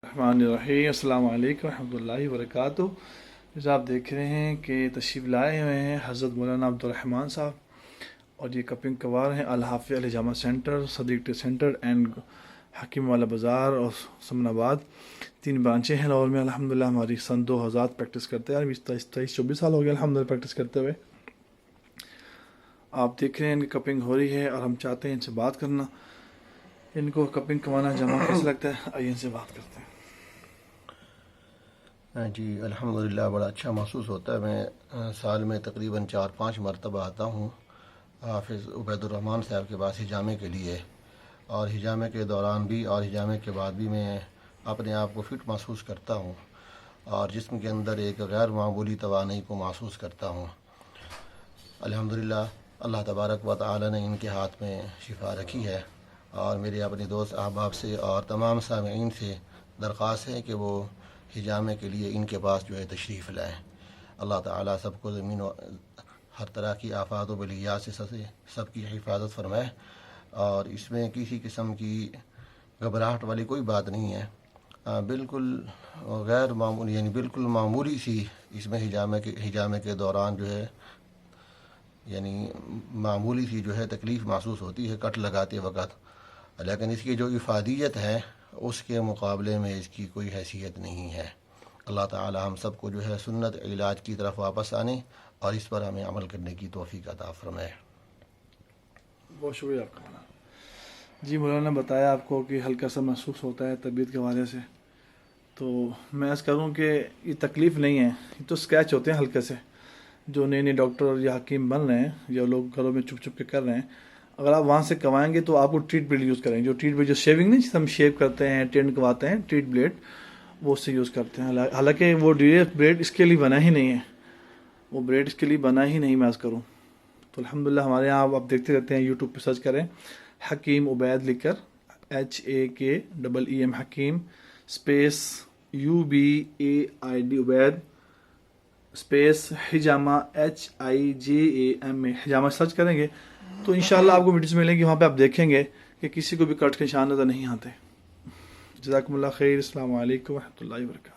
الرحمن الرحیم، السلام علیکم ورحمۃ اللہ وبرکاتہ۔ جیسے آپ دیکھ رہے ہیں کہ تشریف لائے ہوئے ہیں حضرت مولانا عبدالرحمن صاحب، اور یہ کپنگ کوار ہیں الحافظ علیہ جامع سینٹر، صدیق سینٹر اینڈ حکیم والا بازار اور سمن آباد، 3 برانچیں ہیں لاہور میں۔ الحمدللہ ہماری سن 2000 پریکٹس کرتے ہیں، 23-24 سال ہو گئے الحمدللہ پریکٹس کرتے ہوئے۔ آپ دیکھ رہے ہیں ان کی کپنگ ہو رہی ہے اور ہم چاہتے ہیں ان سے بات کرنا، ان کو کپنگ کروانا جمع کیسے لگتا ہے، آئیے ان سے بات کرتے ہیں۔ جی الحمدللہ بڑا اچھا محسوس ہوتا ہے۔ میں سال میں تقریباً 4-5 مرتبہ آتا ہوں حافظ عبید الرحمن صاحب کے پاس حجامے کے لیے، اور حجامے کے دوران بھی اور حجامے کے بعد بھی میں اپنے آپ کو فٹ محسوس کرتا ہوں اور جسم کے اندر ایک غیر معمولی توانائی کو محسوس کرتا ہوں۔ الحمدللہ اللہ تبارک و تعالی نے ان کے ہاتھ میں شفا رکھی ہے، اور میرے اپنے دوست احباب سے اور تمام سامعین سے درخواست ہے کہ وہ حجامے کے لیے ان کے پاس جو ہے تشریف لائیں۔ اللہ تعالیٰ سب کو زمین و ہر طرح کی آفات و بلیات سے سب کی حفاظت فرمائے، اور اس میں کسی قسم کی گھبراہٹ والی کوئی بات نہیں ہے۔ بالکل غیر معمولی یعنی بالکل معمولی سی اس میں حجامے کے دوران جو ہے یعنی معمولی سی جو ہے تکلیف محسوس ہوتی ہے کٹ لگاتے وقت، لیکن اس کی جو افادیت ہے اس کے مقابلے میں اس کی کوئی حیثیت نہیں ہے۔ اللہ تعالی ہم سب کو جو ہے سنت علاج کی طرف واپس آنے اور اس پر ہمیں عمل کرنے کی توفیق عطا فرمائے۔ بہت شکریہ آپ کا مولانا۔ جی مولانا نے بتایا آپ کو کہ ہلکا سا محسوس ہوتا ہے طبیعت کے حوالے سے، تو میں عرض کروں کہ یہ تکلیف نہیں ہے، یہ تو اسکریچ ہوتے ہیں ہلکے سے، جو نئے ڈاکٹر یا حکیم بن رہے ہیں یا لوگ گھروں میں چھپ چھپ کے کر رہے ہیں، اگر آپ وہاں سے کروائیں گے تو آپ کو ٹریٹ بلیڈ یوز کریں گے، جو ٹریٹ بلیڈ جو شیونگ نہیں جسے ہم شیو کرتے ہیں ٹرین کرواتے ہیں، ٹریٹ بلیڈ وہ اس سے یوز کرتے ہیں۔ حالانکہ وہ بلیڈ اس کے لیے بنا ہی نہیں ہے، وہ بلیڈ اس کے لیے بنا ہی نہیں میں عرض کروں تو۔ الحمدللہ ہمارے یہاں آپ دیکھتے رہتے ہیں، یوٹیوب پہ سرچ کریں حکیم عبید لکھ کر، HAKEEM Hakeem space UBAID Ubaid space حجامہ HIJAMA حجامہ سرچ کریں گے تو انشاءاللہ آپ کو ویڈیوز ملیں گی، وہاں پہ آپ دیکھیں گے کہ کسی کو بھی کٹ کے نشان نظر نہیں آتے۔ جزاکم اللہ خیر، السلام علیکم ورحمۃ اللہ وبرکاتہ۔